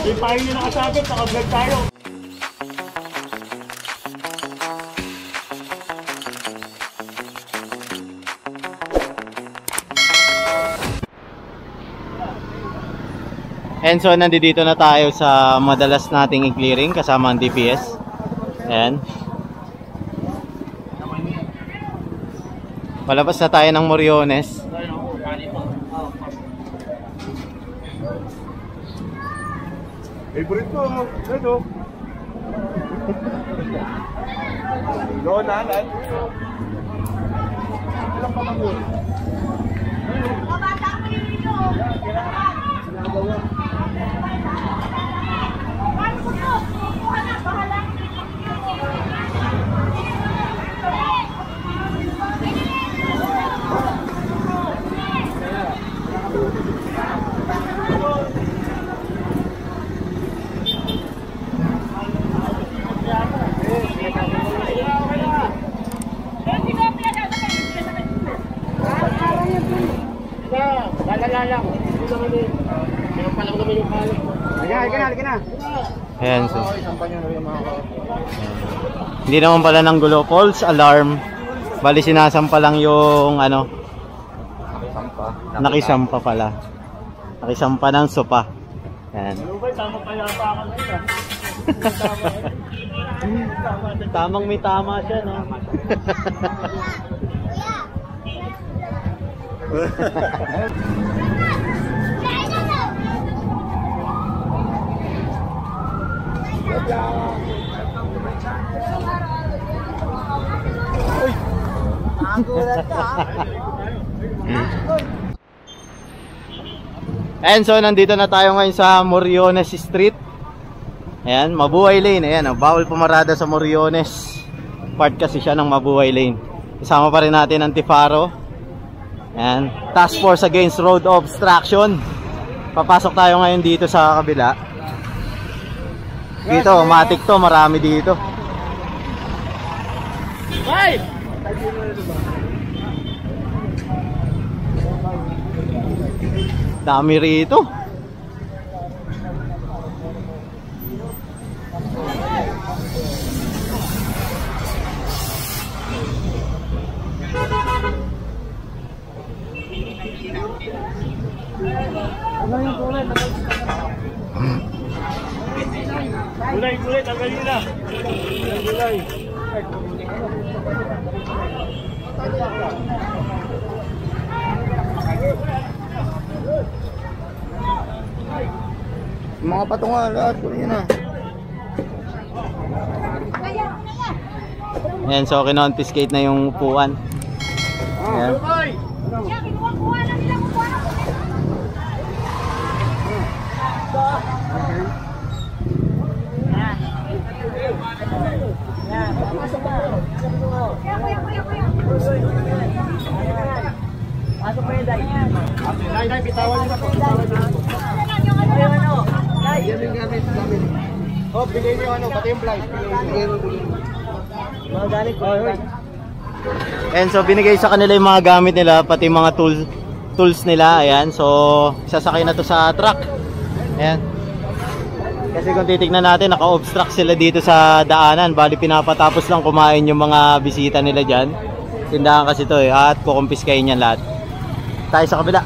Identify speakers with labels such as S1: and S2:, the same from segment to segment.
S1: Hindi pa rin yung nakasabit, naka-vlog tayo.
S2: And so nandito na tayo sa madalas nating i-clearing kasama ang DPS. Ayan. Palabas na tayo ng Moriones.
S1: Favorite ko, ito. Donan, at ilang pa mag-uwi?
S2: Ayan, so. Hindi naman pala ng gulo, false alarm. Bali sinasampa lang yung ano, nakisampa pala. Nakisampa ng sopa. Ayan. Tamang may tama siya, no? And so nandito na tayo ngayon sa Moriones Street. Ayan, Mabuhay Lane. Ayan, bawal pumarada sa Moriones. Part kasi siya ng Mabuhay Lane. Isama pa rin natin ang Tifaro. Ayan, Task Force Against Road Obstruction. Papasok tayo ngayon dito sa kabila. Dito, matik to, marami dito. Bye! Dami rito.
S1: Gulay, tanggalin na. Gulay.
S2: Mga patungan lahat ko yun na. Ayan, so kinonfiscate na yung upuan. Ayan.
S3: Pasok mo yung dahil yan.
S1: Nay, bitawan nyo na po. Yan yung gamit namin. Oh, bigay nyo ano, pati yung flight. Bigay mo.
S3: Mga galit ko.
S2: And so binigay sa kanila yung mga gamit nila, pati mga tools nila. Ayan, so sasakay na to sa truck. Ayan. Kasi kung titignan natin, naka-obstruct sila dito sa daanan. Bali pinapatapos lang kumain yung mga bisita nila dyan. Tindahan kasi to eh, at kukumpiskayin yan lahat. Tayo sa kabila.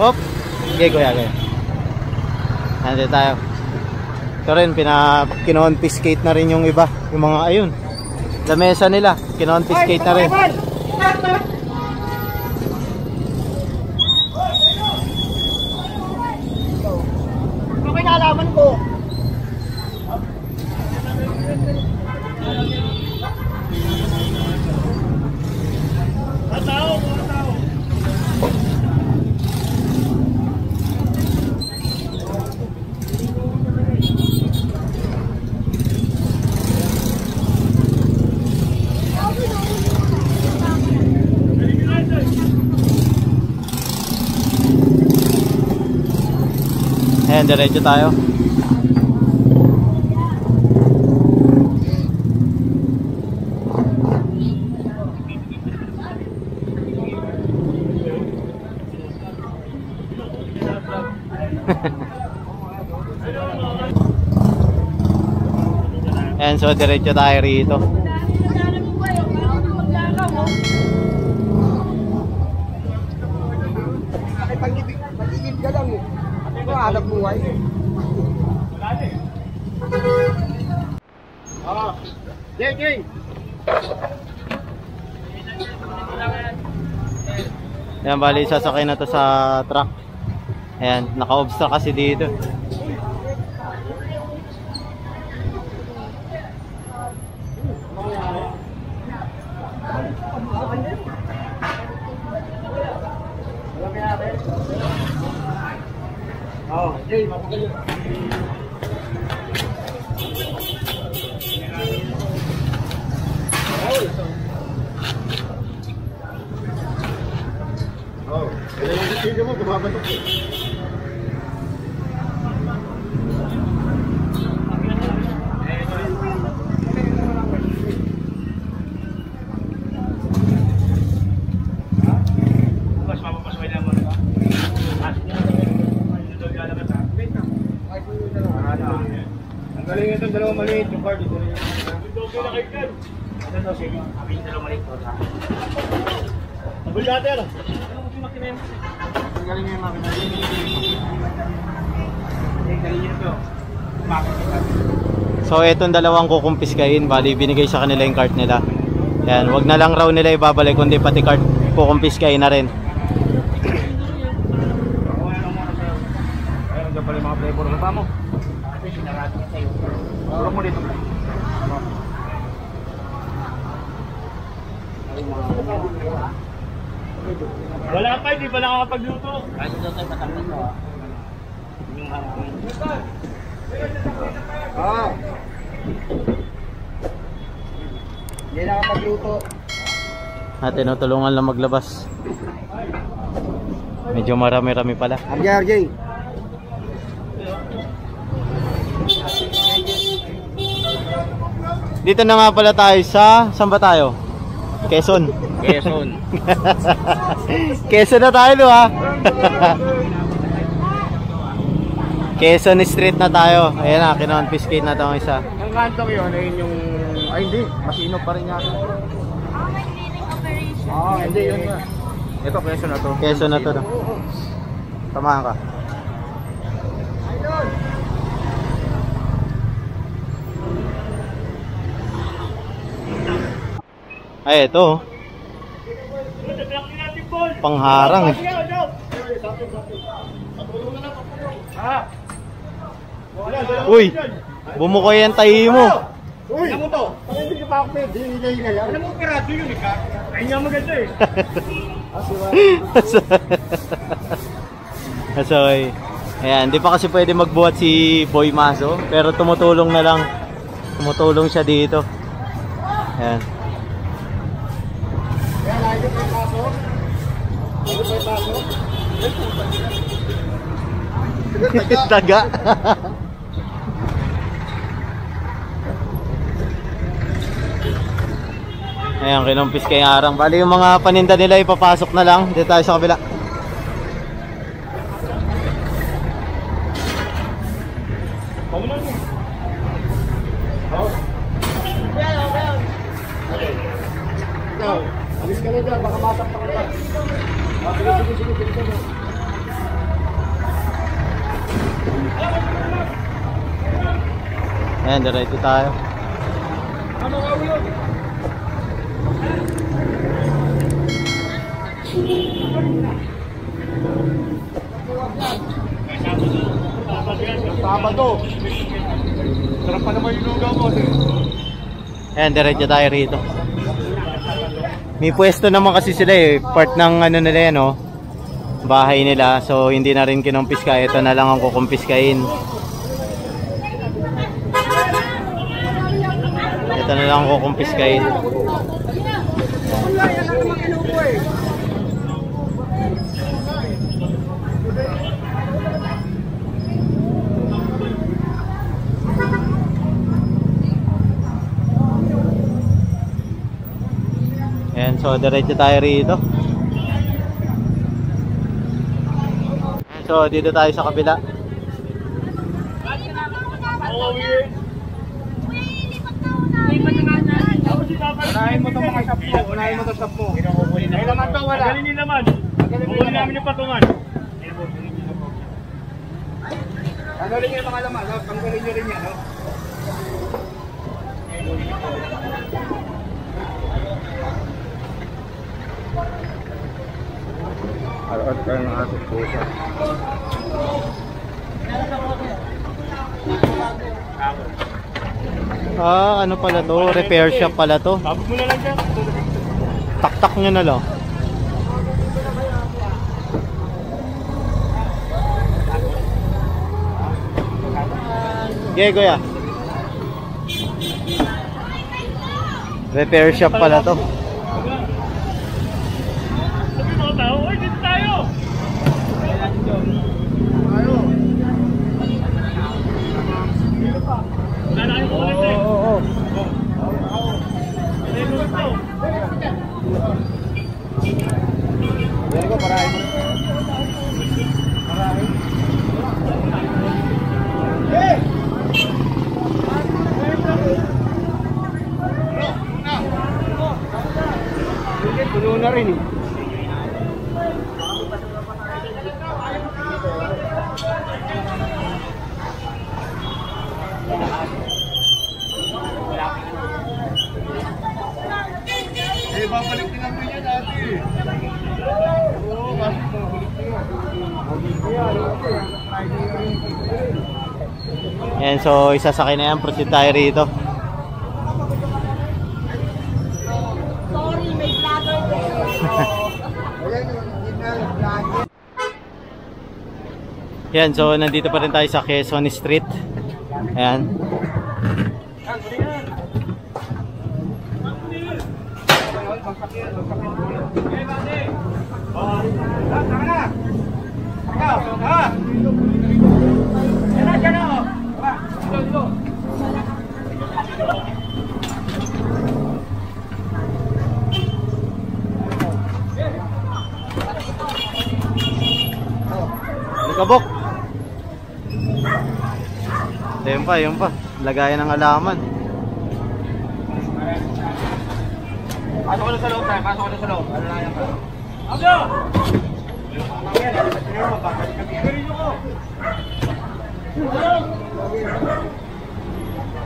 S2: Hop. Okay, kuya. Nandito tayo. Ito rin, kinonfiscate na rin yung iba. Yung mga ayun, lamesa nila, kinonfiscate na rin.
S3: Okay, nalaman ko.
S2: Ayan, diretso tayo. so diretso tayo rito.
S1: Ay, pag-ibig ka lang eh. Ito, hanap buhay. JJ!
S2: Ayan, bali sasakay na to sa truck. Ayan, naka-obstruct kasi dito.
S1: Jay, mapagaling. Kailan yung video mo, bumabatok. Ang galing itong dalawang maliit, yung card dito rin. Okay na kayo kan. Ano no, sige. Abin dalawang maliit ko sa. Abul dati ano? Ang galing yung makina. Ang galing yun ito.
S2: So etong dalawang kukumpiskahin, bali binigay sa kanila yung cart nila. Yan, wag na lang raw nila ibabalik kundi pati cart kukumpiskahin na rin.
S1: Ayun, dyan pala yung mga flavor. Ano pa mo? Sinarado niya sa'yo. Puro mo dito. Wala pa, hindi pa nakakapagluto. Kasi doon tayo patanggal mo. Yung harapin. Hindi nakakapagluto.
S2: Tinutulungan lang maglabas. Medyo marami-rami pala.
S1: RJ.
S2: Dito na nga pala tayo sa... Saan ba tayo? Quezon.
S1: Quezon.
S2: Quezon na tayo, no, ha? Quezon Street na tayo. Ayan na, kinonfiscate na itong isa.
S1: Ang kantong yun, ayun yung... Ay hindi, masino pa rin yata. Hindi yun nga. Ito, Quezon na to.
S2: Quezon na to, no? Tamahan ka. Ay, ito. Pangharang eh. Uy, bumukoy ang tahi mo.
S1: Uy! Alam mo to? Hindi ka pa ako pwede. Alam mo, pirado yun eh. Kaya nga maganda eh.
S2: So, ayan, di pa kasi pwede magbuhat si Boy Maso, pero tumutulong na lang. Tumutulong siya dito. Ayan.
S1: Kaya lagi pa yung paso. Lagi pa yung paso.
S2: Taga. Ayan, kinumpis kay Arang. Bali yung mga paninda nila ipapasok na lang. Dito tayo sa kabila.
S1: Alis ka na dyan, baka masak pa ka na. Sige.
S2: Ayan, diretso tayo.
S1: Ano nga yun? Sabado. Sarap pa naman yung lugaw mo.
S2: Ayan, diretso tayo rito. May pwesto naman kasi sila eh. Part ng ano nila yan, oh, bahay nila. So hindi na rin kinumpiska. Ito na lang ang kukumpiskain. Ito na lang ang kukumpiskain. Ayan, so diretso tayo rito. So dito tayo sa kabila.
S1: Unahin mo itong mga shop mo. Unahin mo itong shop mo. May laman to, wala. Galing yung laman. Kukunin namin yung patungan. Tanggalin nyo yung mga laman. Tanggalin nyo rin yan. Arot kayo ng ating pusa.
S2: Ano pala to? Repair shop pala to.
S1: Tapos mo na lang dyan.
S2: Tak-tak nyo na lang. Okay, kuya. Repair shop pala to.
S1: Sabi mga tao, ay dito tayo! Wala na kayong kulit eh.
S2: Oo.
S1: Yan ko, parahin mo. Parahin. Hey! Puno na rin eh. Eh, babalik din naman yan dati. Oo, bakit babalik din.
S2: Yan, so isasakay na yan. Proceed tayo rito.
S3: Sorry, may vlogger
S2: Yan, so nandito pa rin tayo sa Quezon Street. Ayan. Kabok. Yun pa. Lagayan ng alaman.
S1: Pasok ko na sa loob tayo, pasok ko na sa loob. Ano na yan ka? Abdo! Mamaya, nalabas nyo mo, baka kapigarin nyo ko.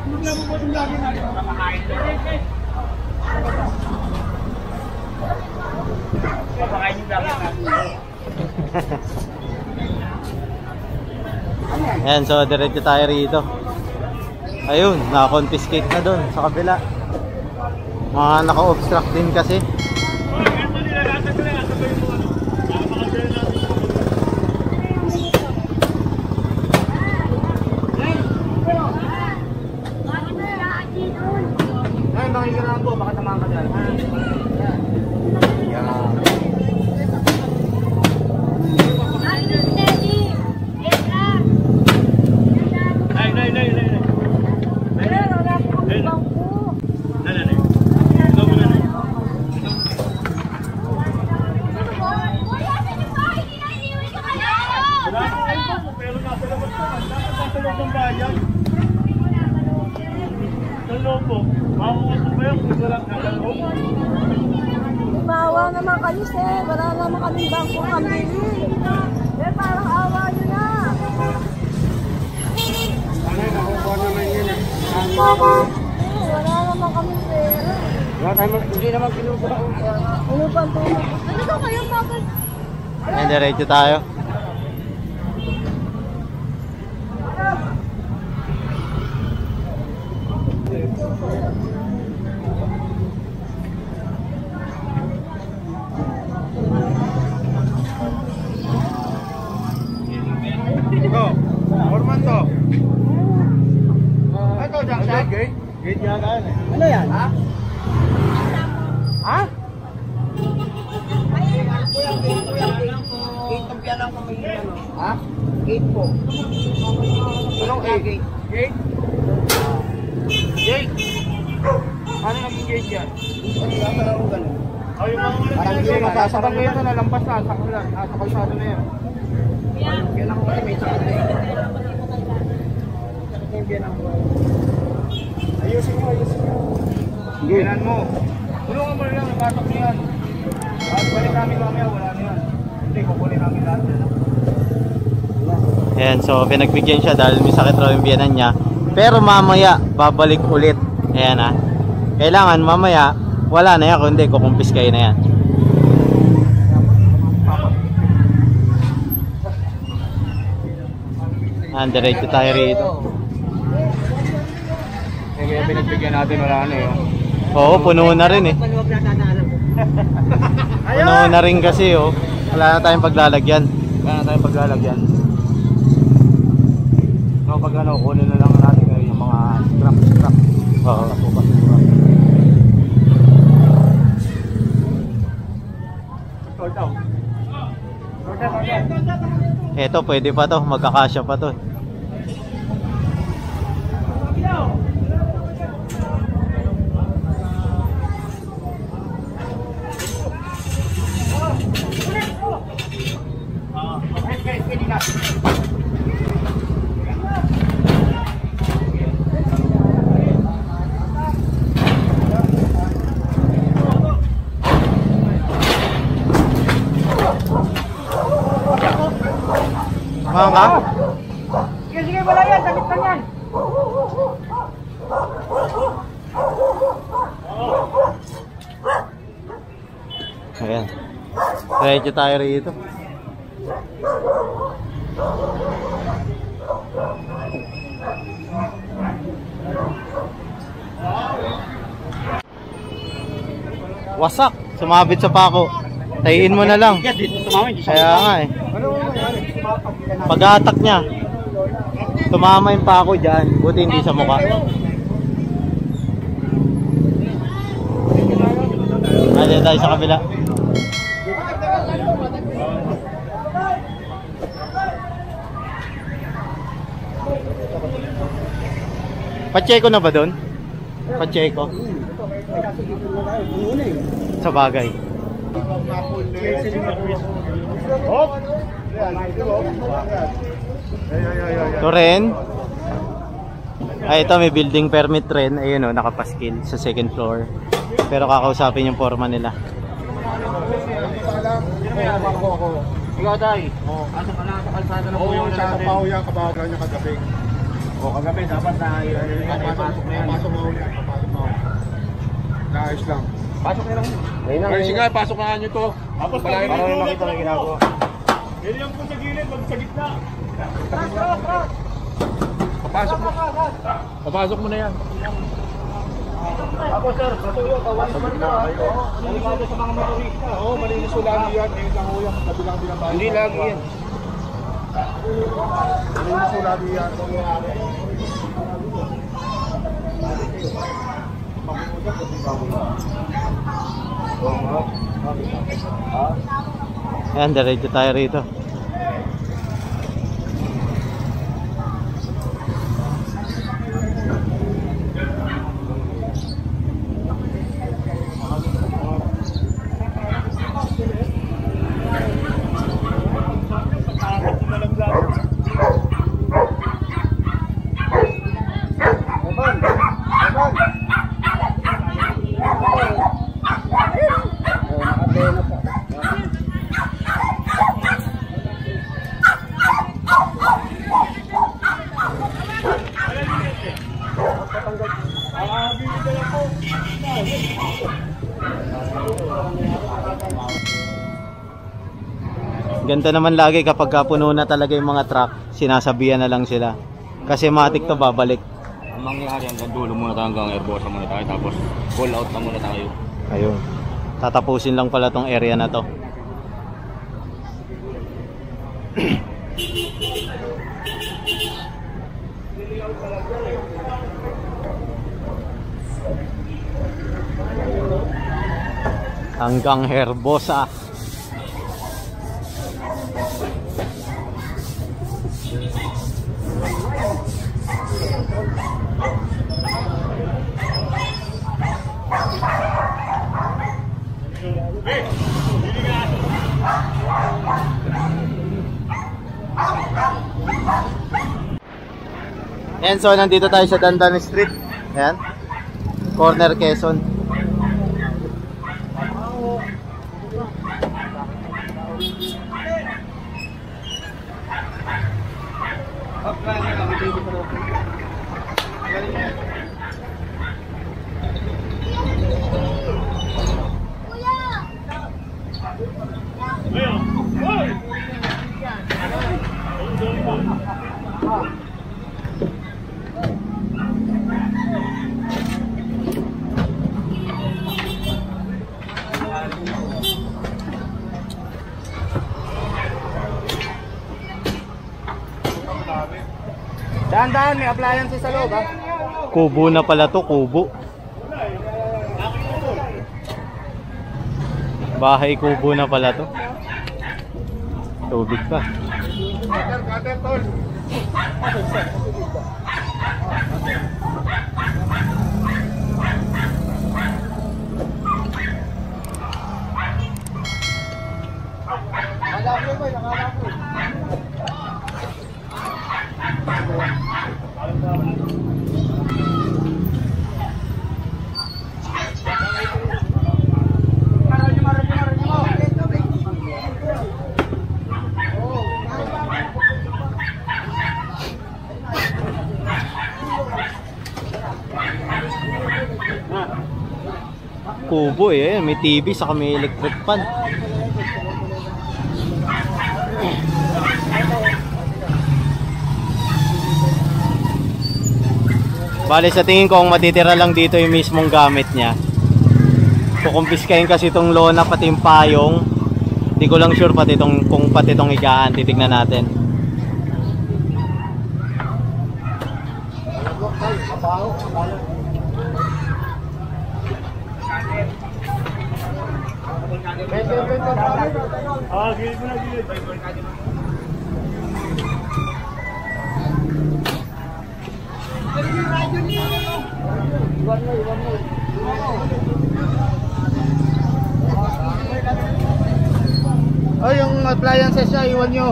S1: Hindi mo po itong lagi natin. Makakain doon. Makakain yung lagi natin.
S2: Ayan, so diretso tayo rito. Ayun, naka-confiscate na doon sa kabila. Mga naka-obstruct din kasi.
S1: Ay, makikilang po, baka tamahan ka dyan. Pero nasa labas naman, nasa loob ng bayan. Sa loob po, makakuha po ba yung kung walang nasa loob?
S3: Maawa naman kayo, sir. Wala naman kaming bangko kami. Eh, parang awa nyo na.
S1: Ano yun, nakukuha naman yun eh.
S3: Wala naman kaming pera.
S1: Hindi naman kinukuha.
S3: Ano ba ito? Ano to kayo, bakit?
S2: Ayan, diretso tayo.
S1: Ito, Orman to. Ito, Jackson. Gate yata yan eh.
S3: Ano yan?
S1: Ha? Ha?
S3: Gate ng piyalang kami yun.
S1: Ha?
S3: Gate po.
S1: Anong gate? Gate? Gate? Ano naging gate yan? Oh, yung mga
S3: Parang
S1: gate.
S3: hindi mo
S1: Sa bangay na nalampas na. Sa kalsado na yan.
S3: Yan ako pala may tsaka na
S1: Ayusin mo. Ginan mo. normal lang, napatok niya yan. At balik namin mamaya, wala na yan. Hindi, kukunin namin lahat yan.
S2: Ayan, so pinagbigyan siya dahil may sakit raw yung biyanan niya. Pero mamaya, babalik ulit. Ayan ha. Kailangan mamaya, wala na yan, kundi kukumpis kayo na yan. Diretso tayo rito.
S1: Kaya pinagbigyan natin, wala na eh.
S2: Oo, puno na rin eh. Puno na rin kasi oh. Wala na tayong paglalagyan.
S1: Wala na tayong paglalagyan. So pag ano, kunin na lang natin ngayon yung mga scrap.
S2: Oo.
S1: Sort out.
S2: Eto, pwede pa to. Magkakasya pa to. Mahal ka?
S3: Sige, wala yan. Sabit lang yan.
S2: Ayan. Diretso tayo rito. Wasak. Sumabit sa pako. Tayin mo na lang. Kaya nga eh. Pag-atak niya, tumama yung pako dyan. Buti hindi sa mukha. Nandiyan tayo sa kabila. Pacheco na ba doon? Pacheco? Sa bagay. Ito rin. Ay, ito may building permit rin. Ayun o, nakapaskil sa second floor. Pero kakausapin yung forma nila.
S1: Ikaw tayo. Asa ka na sa kalsada ng puyo na natin? Oo, yan kabagal niya kagabi. O kagabi, dapat na pasok na yan. Pasok na ulit. Naayos lang. Pasok na lang. Ay, sige, pasok na nyo to. Tapos para yung makita na ginagawa. Yan yung kung sa gilid, wag sa gitna. Papasok mo. Papasok mo na yan. Ako sir, patuloy, kawalan naman na. Maligado sa mga motorista. Oo, malinis ko lagi yan. Ngayon lang ho yan, kabilang binabayan. Hindi lagi yan. Malinis ko lagi yan.
S2: Ayan, diretso tayo rito. Ganito naman lagi kapag puno na talaga yung mga truck, sinasabihan na lang sila. Kasi matik to babalik.
S1: Ang mangyayari hanggang dulo muna tayo, hanggang airbosa muna tayo, tapos pull out na muna tayo.
S2: Ayun. Tatapusin lang pala tong area na to. Hanggang Herbosa. Ayan, so nandito tayo sa Dandan Street. Ayan. Corner Quezon.
S1: Dahan-dahan, may appliances sa loob, ha?
S2: Kubo na pala to, kubo. Bahay kubo na pala to. Tubig pa.
S1: Cutter, tol.
S2: Kubo eh, may TV saka may electric fan. Bale sa tingin ko ang matitira lang dito yung mismong gamit niya. Kukumpiskahin kasi itong lona pati yung payong. Hindi ko lang sure pati itong, kung pati itong higaan. Titignan natin.
S1: Gilid mo na, gilid. Oh, yung appliances siya, iwan nyo.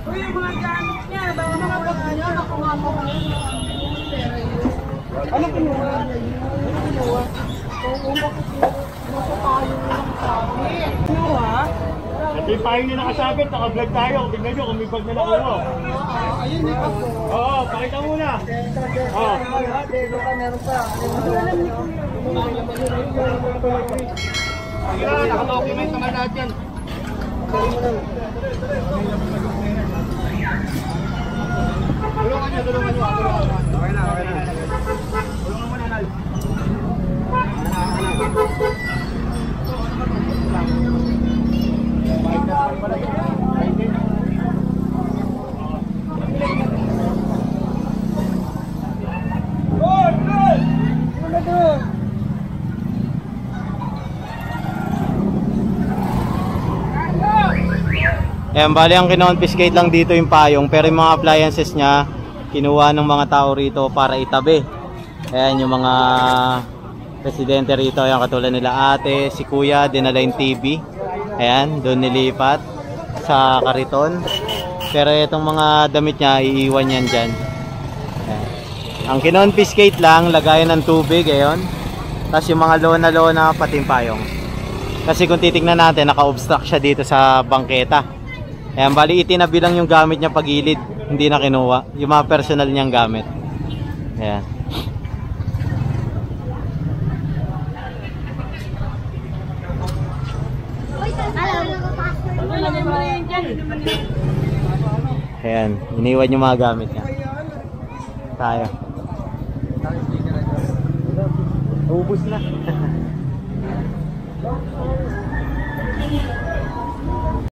S3: Uy, yung mga gamit niya, baka mga pagkanya, nakumama ka. Ano kinuha? Ano kinuha? Kung bakit nasa tayo lang sabi. Kinuha?
S1: Ito yung pahin nyo nakasabit, naka-vlog tayo. Tignan nyo kung may bag na nakuha.
S3: Ayun, may pag po.
S1: Oo, pakita muna. Oo.
S3: Dito ka, meron pa.
S1: Sige na, naka-document naman lahat yan. Tulungan nyo, tulungan nyo. Okay na, okay na. Tulungan mo na, Nal.
S2: Ayan, bali ang kino-confiscate lang dito yung payong, pero yung mga appliances niya kinuha ng mga tao rito para itabi. Ayan yung mga residente rito, ayan katulad nila ate, si kuya, dinala yung TV. Ayan, doon nilipat sa kariton. Pero itong mga damit niya, iiwan yan dyan. Ayan. Ang kino-confiscate lang, lagayan ng tubig, ayan. Tapos yung mga lona-lona, pati yung payong. Kasi kung titignan natin, naka-obstruct siya dito sa bangketa. Ayan, bali itinabi lang yung gamit niya pagilid, hindi na kinuha. Yung mga personal niyang gamit. Ayan. Ayan, iniwan yung mga gamit niya. Tayo. Ubus na.